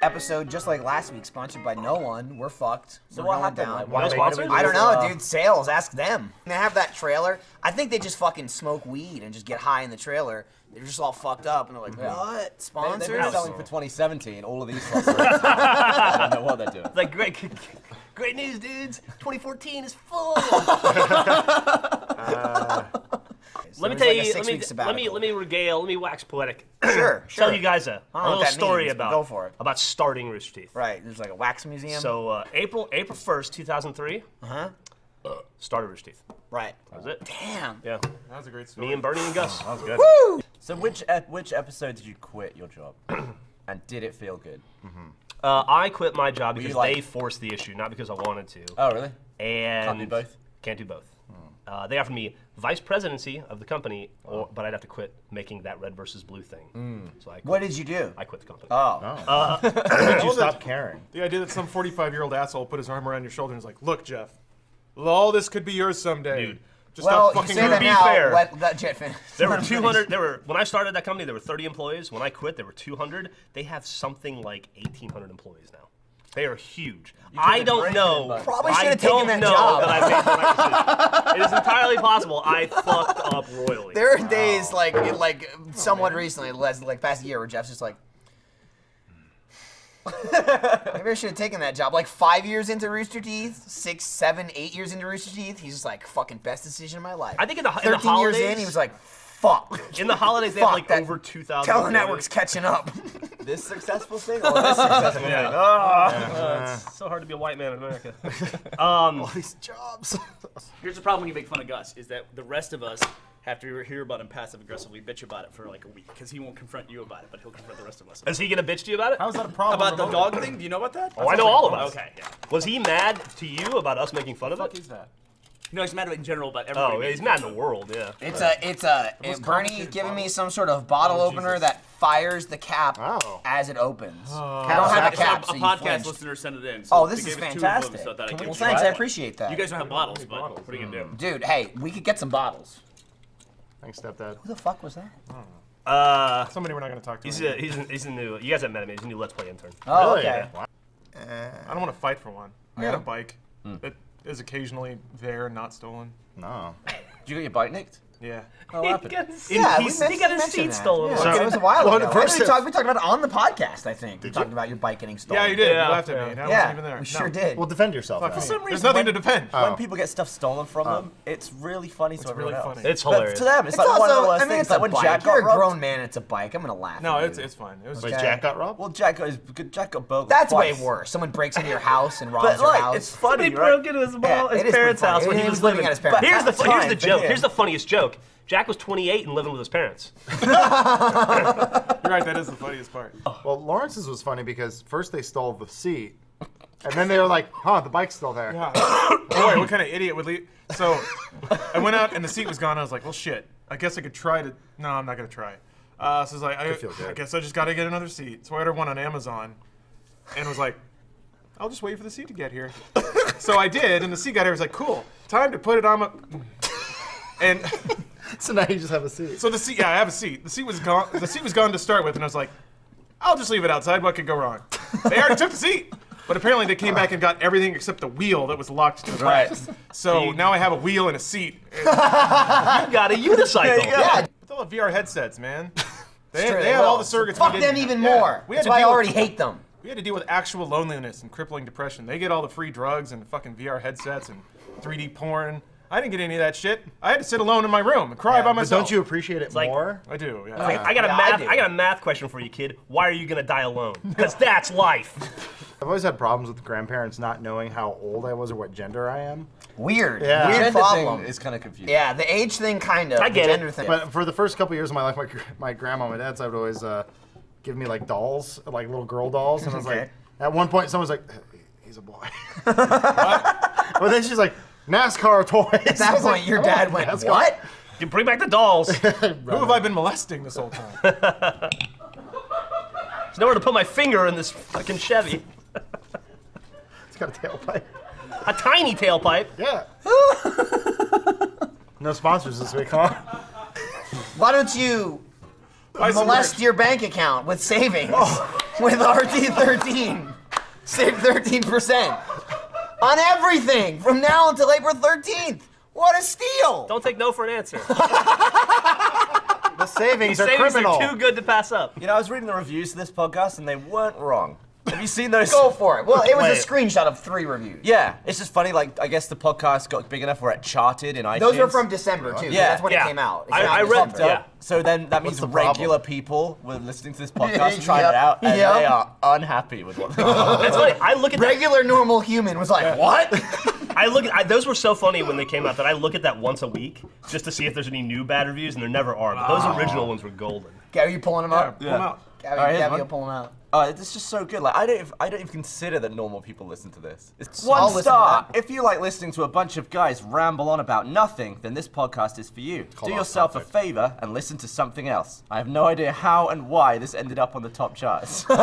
Episode just like last week, sponsored by no one. We're fucked. So what happened? Down. Why sponsored? I don't know, dude. Sales, ask them. They have that trailer. I think they just fucking smoke weed and just get high in the trailer. They're just all fucked up, and they're like, what? Sponsors? They've been selling for 2017, all of these sponsors. I don't know what they're doing. It's like, great news, dudes. 2014 is full. Let me tell you, let me regale, let me wax poetic. Sure. Tell you guys a little story about starting Rooster Teeth. Right, there's like a wax museum. So April 1st, 2003. Started Rooster Teeth. Right. That was it. Damn. Yeah. That was a great story. Me and Bernie and Gus. That was good. Woo! So which episode did you quit your job? And did it feel good? I quit my job because like- they forced the issue, not because I wanted to. Oh, really? And Can't do both? Can't do both. They offered me vice presidency of the company, but I'd have to quit making that red versus blue thing. So I quit. What did you do? I quit the company. Oh. When did you stop caring? The idea that some 45-year-old asshole put his arm around your shoulder and was like, look, Jeff, all this could be yours someday. Dude. Just Well, stop you fucking say that be now. fair. Let that jet finish. There were 200. When I started that company, there were 30 employees. When I quit, there were 200. They have something like 1,800 employees now. They are huge. I don't know. Probably should have taken that job. That I made the right decision. It is entirely possible I fucked up royally. There are days like somewhat recently, like past a year, where Jeff's just like, maybe I should have taken that job. Like 5 years into Rooster Teeth, 6, 7, 8 years into Rooster Teeth, he's just like, fucking best decision of my life. I think in the 13 holidays, years in, he was like, fuck. in the holidays, they have like Fuck, over 2,000. Telenetwork's catching up. This successful thing or this successful thing? It's so hard to be a white man in America. All these jobs. Here's the problem when you make fun of Gus, is that the rest of us have to hear about him passive aggressively bitch about it for like a week, because he won't confront you about it, but he'll confront the rest of us. Is he gonna bitch to you about it? How's that a problem? About the dog thing? Do you know about that? Oh, I know all about it. Okay, yeah. Was he mad to you about us making fun of What it? is that? No, he's mad in general about everybody. Oh, yeah, he's mad in the world, yeah. It's Bernie giving me some sort of bottle opener that fires the cap as it opens. I don't have a cap, so A you podcast flinch. listener sent it in. Oh, they this is gave us 2 of them, fantastic. so I thought I'd give Well, it thanks, to I you. appreciate that. You guys don't have bottles, but what are you gonna do? Dude, hey, we could get some bottles. Thanks, stepdad. Who the fuck was that? Somebody we're not going to talk to. He's anymore. a new. You guys haven't met him. He's a new Let's Play intern. Oh, Really? okay. I don't want to fight for one. I got a bike that is occasionally there, not stolen. No. Did you get your bike nicked? Yeah. Oh, what happened? Yeah, he got his seat stolen. Yeah, it was a while ago. first we talked about it on the podcast, I think. We talked about your bike getting stolen. Yeah, you did. Yeah. You laughed at me. And I wasn't even there. we sure did. Well, defend yourself. Fuck Al. me. There's nothing to defend. When people get stuff stolen from them, it's really funny to It's everyone really else. funny. It's But hilarious. to them, it's, It's like one of the also, worst I mean, things. it's Like a when bike. Jack You're got a robbed. grown man, it's a bike. I'm gonna laugh No, at you. it's fine. It was Wait, just Jack got robbed? Well, Jack got burgled. That's way twice. worse. Someone breaks into your house and robs But your like, house. it's funny, He right? broke into his, Yeah, it is parents' pretty house funny. when he He was was living living at his parents' But here's house. the At the joke. time, Here's the funniest joke. Jack was 28 and living with his parents. You're right. That is the funniest part. Well, Lawrence's was funny because first they stole the seat, and then they were like, huh, the bike's still there. Yeah. Boy, what kind of idiot would leave? So I went out and the seat was gone. I was like, well, shit. I guess I could try to. No, I'm not gonna try. So I was like, feel good. I guess I just got to get another seat. So I ordered one on Amazon, and was like, I'll just wait for the seat to get here. So I did, and the seat got here. I was like, cool. Time to put it on my. And So now you just have a seat. so the seat. Yeah, I have a seat. The seat was gone. The seat was gone to start with, and I was like, I'll just leave it outside. What could go wrong? They already took the seat. But apparently they came back and got everything except the wheel that was locked to the back. So now I have a wheel and a seat. You got a unicycle. yeah, It's all the VR headsets, man. They true, had will. all the surrogates. Fuck we them didn't. even Yeah. more. We had That's to why I deal with- already hate them. We had to deal with actual loneliness and crippling depression. They get all the free drugs and fucking VR headsets and 3D porn. I didn't get any of that shit. I had to sit alone in my room and cry by But myself. don't you appreciate it like- more? I do, yeah. I got a Yeah, math. I do. I got a math question for you, kid. Why are you gonna die alone? Because that's life. I've always had problems with grandparents not knowing how old I was or what gender I am. Weird. Yeah. Weird Gender problem. thing is kind of confusing. Yeah, the age thing kind of. I get the it. gender thing. But for the first couple years of my life, my grandma, my dad's side would always give me like dolls, like little girl dolls, and I was Okay. like, at one point, someone was like, he's a boy. But then she's like, NASCAR toys. At that point, your dad went, NASCAR. what? You bring back the dolls. There's Who have I been molesting this whole time? nowhere to put my finger in this fucking Chevy. It's got a tailpipe. A tiny tailpipe. Yeah. No sponsors this week, huh? Why don't you Buy some molest merch. your bank account with savings? with RT13. Save 13% on everything from now until April 13th. What a steal! Don't take no for an answer. The savings are Savings criminal. are too good to pass up. You know, I was reading the reviews of this podcast and they weren't wrong. Have you seen those? Go for it. Well, it was Wait. a screenshot of 3 reviews. Yeah, it's just funny. Like, I guess the podcast got big enough where it charted in iTunes. Those are from December too. Yeah. That's when Yeah. it came out. It I came out in read- December. yeah. So then that means the regular problem? people were listening to this podcast, trying Yep. it out, and Yep. they are unhappy with what they got. It's funny. I look at that. Regular normal human was like, what? Those were so funny when they came out that I look at that once a week just to see if there's any new bad reviews, and there never are. But those original ones were golden. Gabby, you pulling them up? Pull 'em out. Gabby, All right, here's Gabby, one. you'll pull them out. It's just so good. Like I don't even consider that normal people listen to this. It's I'll one listen to star. that. If you like listening to a bunch of guys ramble on about nothing, then this podcast is for you. Do off yourself a topic. favor and listen to something else. I have no idea how and why this ended up on the top charts. The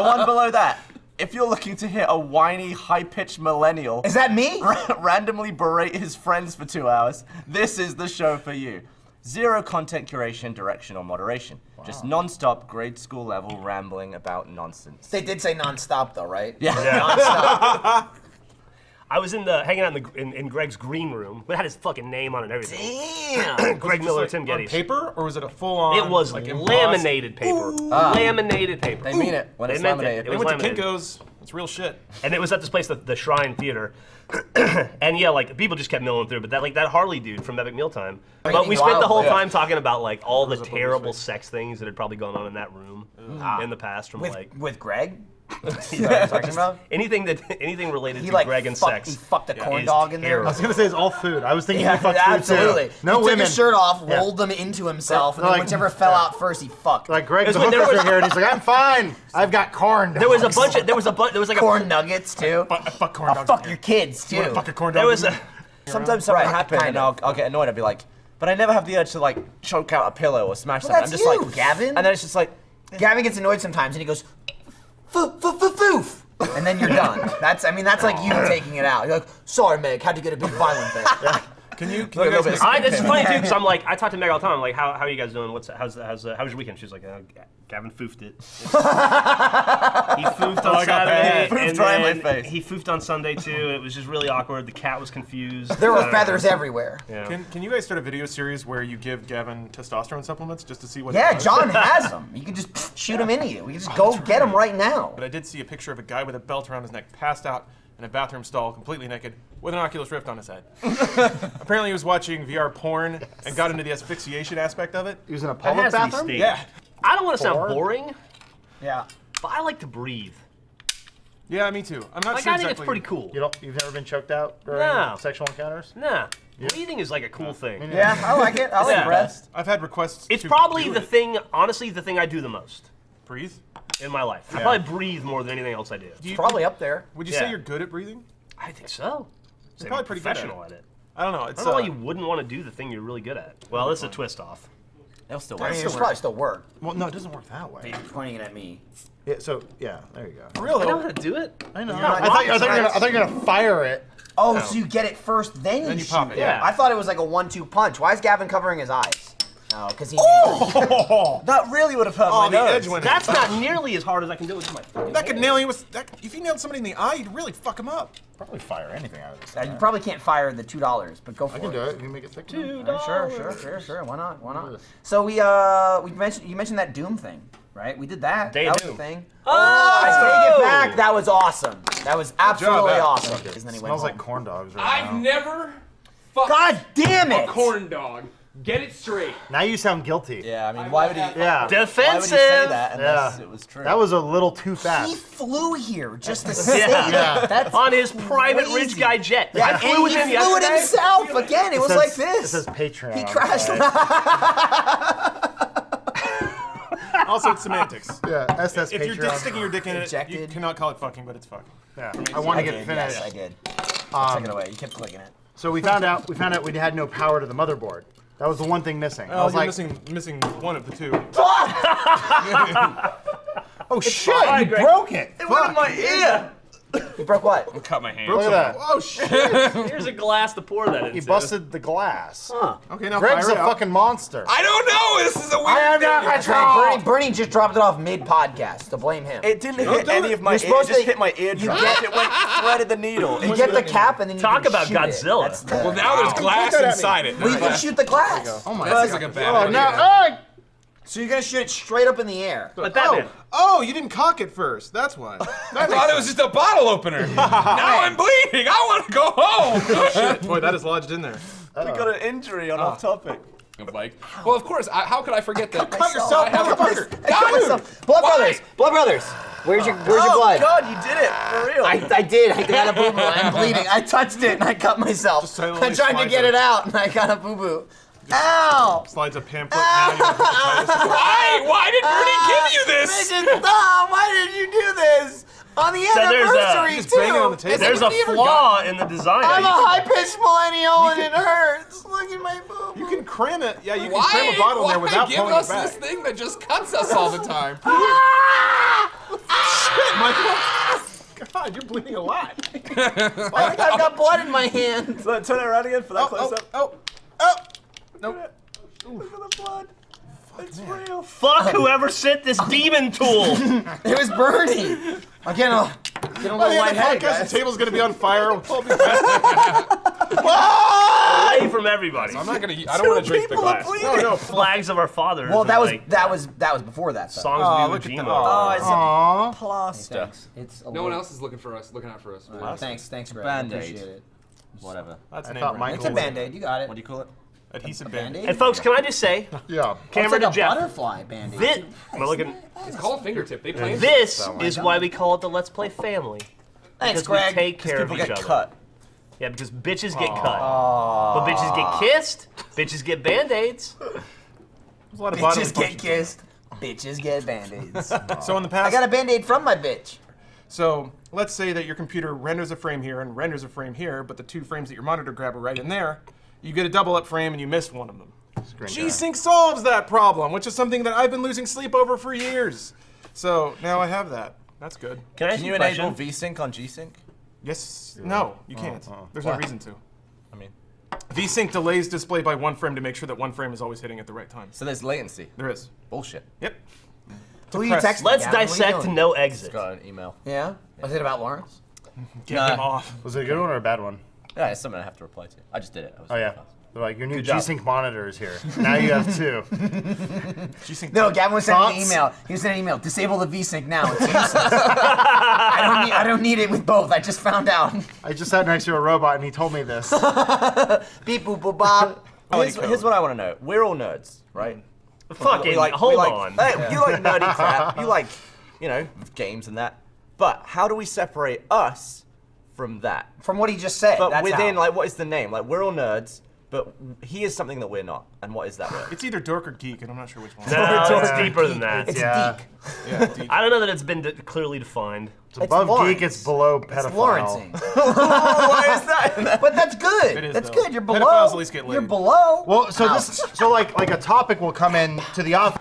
one below that. If you're looking to hear a whiny, high-pitched millennial Is that me? randomly berate his friends for 2 hours, this is the show for you. Zero content curation, direction, or moderation. Just non-stop, grade school level rambling about nonsense. They did say non-stop though, right? Yeah. Non-stop. I was hanging out in Greg's green room. It had his fucking name on it and everything. Damn. Greg Just Miller, like Tim on Geddes. paper, or was it a full-on? It was like laminated paper. Laminated paper. They mean it when They it's meant it. laminated. It They was went to laminated. Kinko's. It's real shit. And it was at this place, the Shrine Theater. And yeah, like people just kept milling through. But that Harley dude from Epic Mealtime. But we spent the whole time talking about like all the terrible sex things that had probably gone on in that room in the past. From like With Greg? Yeah, Talking about? anything related He to like Greg and fucked, sex. he fucked a corn is dog in there. terrible. I was gonna say it's all food. I was thinking Yeah, he fucked food absolutely. too. No he women. took his shirt off, Yeah. rolled them into himself, and then Like- whichever fell out first, he fucked. Like Greg's There's- there hooker's was- right here, and he's like, I'm fine. I've got corn. There was a dogs." bunch of there was like corn nuggets too. Fuck corn dogs. Fuck your kids You wanna too. fuck a corn dog? there was with a me? Sometimes something Right, happens and kind I'll get annoyed. I'll be like, but I never have the urge to like choke out a pillow or smash Well, something. that's I'm just you, like, Gavin. And then it's just like, Gavin gets annoyed sometimes, and he goes, foof, and then you're done. That's like you taking it out. You're like, sorry, Meg, had to get a big violent thing. Can you a little guys bit. make- It's funny too, because I'm like, I talk to Meg all the time. I'm like, how are you guys doing? How's your weekend? She's like, Gavin foofed it. He foofed on I got Saturday, that. Foofed and right in my then face. he foofed on Sunday too. It was just really awkward. The cat was confused. There I were don't know. feathers everywhere. Yeah. Can you guys start a video series where you give Gavin testosterone supplements just to see what? Yeah, it does? John has them. You can just shoot them into you. We can just go get them right now. But I did see a picture of a guy with a belt around his neck, passed out in a bathroom stall, completely naked, with an Oculus Rift on his head. Apparently, he was watching VR porn and got into the asphyxiation aspect of it. He was in a That public has to be bathroom. staged. Yeah. I don't want to sound Porn? boring, Yeah. but I like to breathe. Yeah, me too. I'm not Like, sure I think exactly. it's pretty cool. You've never been choked out during No. sexual encounters? Nah, breathing is like a cool thing. Yeah, I like it. I like Yeah. breath. I've had requests. It's to probably do the it. thing, honestly, the thing I do the most Breathe. in my life. I Yeah. probably breathe more than anything else I do. Do you, Probably up there. Would you Yeah. say you're good at breathing? I think so. You're probably pretty good at professional at it. I don't know. I It's don't know why you wouldn't want to do the thing you're really good at. Well, this is a twist off. they'll still I work. mean, it's probably still work. Well, no, it doesn't work that way. You're pointing it at me. Yeah, so yeah, there you go. real. I know how to do it. I know. not I thought you were rocket gonna fire it. Oh, so you get it first, then you you pop shoot it, yeah. I thought it was like a 1-2 punch. Why is Gavin covering his eyes? Oh, because he. That really would have hurt my Oh, the nose. edge went. That's not nearly as hard as I can do it with my fucking That could hand. nail you with. If you nailed somebody in the eye, you'd really fuck him up. Probably fire anything out of this. You probably can't fire the $2, but go for I it. can do it. You can make it thick. Sure. Why not? So you mentioned that Doom thing, right? We did that. Day that of was Doom. the thing. Oh! I take it back. That was awesome. That was absolutely Matt. awesome. And then he went Smells home. like corn dogs right I've now. never fucked God damn a it! corn dog. Get it straight. Now you sound guilty. Yeah, I mean, why would he? Yeah. Why would he Defensive. say that unless Yeah. it was true? That was a little too He fast. flew here just to say Yeah. that. That's On his private crazy. rich guy jet. Yeah, I and flew with he him flew it yesterday. himself again. It was like It this. says Patreon. He crashed. Also, it's semantics. Yeah, SS If you're Patreon. sticking your dick in it, you Ejected. cannot call it fucking, but it's fucking. Yeah, I want to I get did, finished. yes, I did. Take it away. You kept clicking it. So we found out we had no power to the motherboard. That was the one thing missing. I Oh, was you're like, missing one of the two. oh shit, fine, you Greg. broke it. It went in my ear. You broke what? Cut my hand. Look at that. Oh shit! Here's a glass to pour that into. He busted the glass. Okay, now Greg's fire a it up. fucking monster. I don't know. This is a weird am thing. not control. Bernie just dropped it off mid-podcast, to blame him. It didn't Don't hit do any it. of my You're ears. supposed It just to- hit my eardrum. It went threaded the needle. You get the cap and then you Talk can about shoot it. Godzilla. That's the, Well, now there's glass inside it. well, you can shoot the glass. Oh my That's god. like a bad Oh, idea. no. So you're gonna shoot it straight up in the air. But Batman. Oh, you didn't cock it first. That's why. I thought it was just a bottle opener. Now I'm bleeding. I want to go home. Shit, boy, that is lodged in there. We got an injury on off topic. Like, well, of course. How could I forget that? Cut yourself, I have a motherfucker. burger. I cut myself. Blood Why? Brothers. Blood Brothers. Where's your Oh blood? God, you did it for real. I did. I got a boo-boo. I'm bleeding. I touched it and I cut myself. Just silently I'm trying to slide get it. it out and I got a boo-boo. Ow! Slides a pamphlet. Now you have hepatitis. Why did Bernie give you this? Bitches, stop! Why did you do this? On the So there's a- anniversary, Just too! bang it on the table. There's a flaw in the design. I'm a high-pitched millennial and it hurts. Look at my boo-boo. You can cram it. Yeah, you can cram a bottle in there without give pulling us it back. this thing that just cuts us all the time? God, you're bleeding a lot. I think I've got blood in my hand. So turn it around again for that close up. Oh. Nope. Look at the blood. It's real. Fuck whoever sent this demon tool. It was Bernie. I'm getting a By little the end of the lightheaded, podcast, guys. the table's gonna be on fire. We'll be back. Away from everybody. I'm not gonna. I don't want to drink the glass. No. Flags of our fathers. Well, and, that was like, that was before that. Stuff. songs Oh, of look Iwo at Jima. the- Oh, it's Aww. a plaster. It's a No little- one else is looking out for us. Thanks, Greg. Band-Aid. Appreciate it. Whatever. That's I name thought brand. It's a Michael. Band-Aid. You got it. What do you call it? Adhesive Band-Aid. band. And folks, can I just say, Yeah. Cameron it's like and a Jeff, butterfly Band-Aid. this, we're looking, It's called a fingertip. They play. this is why we call it the Let's Play family. Thanks, Because we Greg. take care of People each get other. cut. Yeah, because bitches get cut. But bitches get kissed, bitches get band-aids. There's a lot of bodily Bitches get functions. kissed. Bitches get Band-Aids. So in the I past, got a Band-Aid from my bitch. so let's say that your computer renders a frame here and renders a frame here, but the two frames that your monitor grab are right in there. You get a double up frame and you missed one of them. G-Sync solves that problem, which is something that I've been losing sleep over for years. So now I have that. That's good. Can I ask Can you you a question? enable VSync on G-Sync? Yes. No, you can't. There's no Why? reason to. I mean, VSync delays display by one frame to make sure that one frame is always hitting at the right time. so there's latency. There is. Bullshit. Yep. Who are you press. texting? Let's Gavin? What are you dissect doing? no exit. Got an email. Yeah? Was it about Lawrence? Get him off. Was it a good one or a bad one? Yeah, it's something I have to reply to. I just did it. I was Oh, yeah. fast. They're like, your new Good job. G-Sync monitor is here. Now you have two. G-Sync. No, Gavin was sending an Thoughts? email. He was sending an email. Disable the VSync now. It's useless. I don't need it with both. I just found out. I just sat next to a robot and he told me this. Beep boop boop bop. Here's what I want to know. We're all nerds, right? Fucking, hold on. Hey, you like nerdy crap. You like, games and that. But how do we separate us from that? From what he just said. But that's within, how. like, what is the name? Like, we're all nerds, but he is something that we're not. And what is that word? It's either dork or geek, and I'm not sure which one. No, it's Yeah. deeper than that. It's Yeah. deep. Yeah, geek. I don't know that it's been clearly defined. It's above Lawrence. geek, it's below pedophile. It's Lawrencing. Why is that? But that's good. It is, That's though. good. You're below. Pedophiles at least get laid. You're below. Well, so like a topic will come in to the office.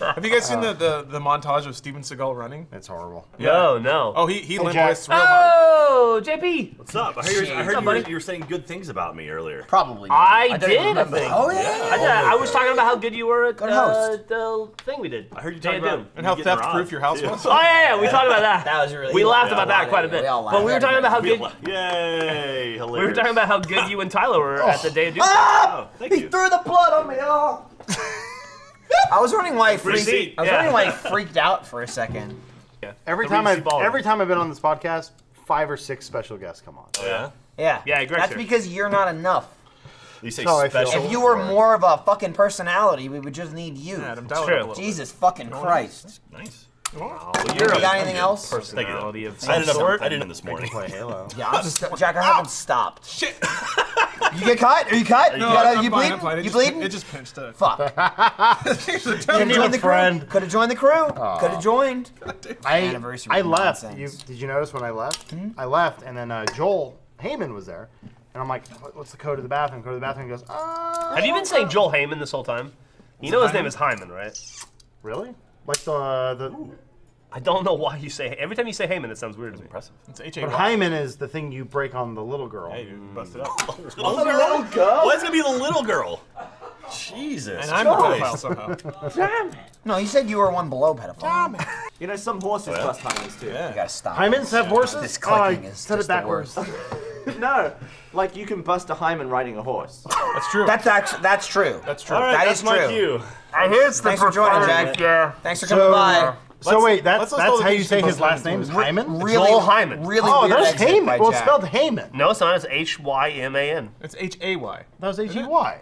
Have you guys seen the montage of Steven Seagal running? It's horrible. No. Oh, he limp Jack. wrists real hard. Oh, JP. What's up? I heard you were saying good things about me earlier. Probably. I don't did even a remember. thing. Oh yeah. I did. I was talking about how good you were at Good host. the thing we did. I heard you Day talking of about Doom. And how you getting theft-proof robbed. your house was? Oh yeah, we talked about that. That was really. We laughed yeah, about that quite a yeah, bit. we all But we were laughed. talking about how We- good Yay! Hilarious. we were talking about how good you and Tyler were at the Day of Doom. Oh, thank He you. threw the blood on me. Oh. I was wondering why he freaked. Receipt, I was yeah. wondering why he freaked out for a second. Every The time Regency Ballroom. I've been on this podcast, 5 or 6 special guests come on. Oh, yeah? Yeah. Yeah, Greg's That's here. because you're not enough. You say how I feel. special. If you were or- more of a fucking personality, we would just need you. Adam, dial it true. up a little Jesus fucking Christ. Nice. Oh, You got anything else? personality of I some didn't know. sort. I didn't know this morning. Play Halo. Yeah, I'm just Jack. I haven't stopped. Shit. You get cut? Are you cut? No, you got- I'm you fine, bleeding? I'm fine. It You just- bleeding? It just pinched. Fuck. Here's the Could devil. have need joined a the crew. friend. Could have joined the crew. Could have joined. Anniversary I left. nonsense. Did you notice when I left? I left, and then Joel Heyman was there, and I'm like, "What's the code of the bathroom?" Code of the bathroom. He goes, Have you been saying Joel Heyman this whole time? You know his name is Hyman, right? Really? Like the I don't know why you say. Every time you say Heyman, it sounds weird to me. Impressive. It's H-A-Y. But hymen is the thing you break on the little girl. Hey, dude, bust it up. Little girl? Why is it gonna be the little girl? Jesus. And I'm the pedophile somehow. No, you said you were one below pedophile. You know, some horses bust hymens too. You gotta stop. Hymens have horses? This Oh, I clicking is said it just the backwards. worst. No, like you can bust a hymen riding a horse. That's true. That's actually true. That's true. All right, That that's is my true. cue. I hear it's Thanks for joining, Jack. Yeah. Thanks for coming by. So wait, let's that's go how to you the say his East last Coast name is Hyman? Really, Joel Hyman. really Oh, weird there's exit Heyman. by Well, it's Jack. spelled Heyman. No, it's not. It's H-Y-M-A-N. It's H-A-Y. That was H-E-Y.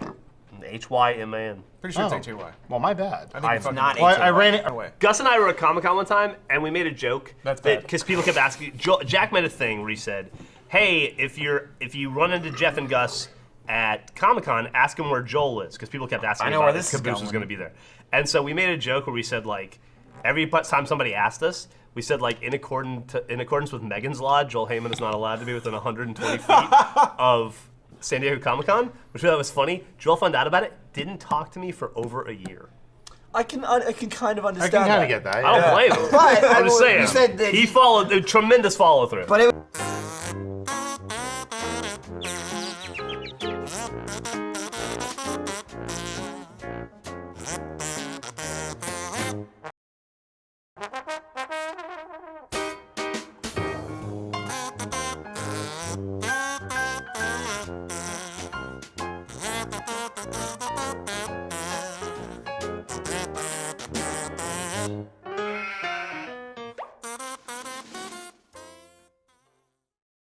H-Y-M-A-N. Pretty sure Oh. it's H-A-Y. Well, my bad. I think It's you're not fucking Well, I ran it. away. Gus and I were at Comic-Con one time, and we made a joke. That's bad. Because people kept asking. Jack made a thing where he said, "Hey, if you run into Jeff and Gus at Comic-Con, ask them where Joel is," because people kept asking I know about where if this is Caboose was going. going to be there. And so we made a joke where we said like, every time somebody asked us, we said like in accordance with Megan's Law, Joel Heyman is not allowed to be within 120 feet of San Diego Comic-Con, which we thought was funny. Joel found out about it, didn't talk to me for over a year. I can kind of I understand can kind that. of get that. I don't blame him. But I'm just saying. you said that he followed a tremendous follow through. But it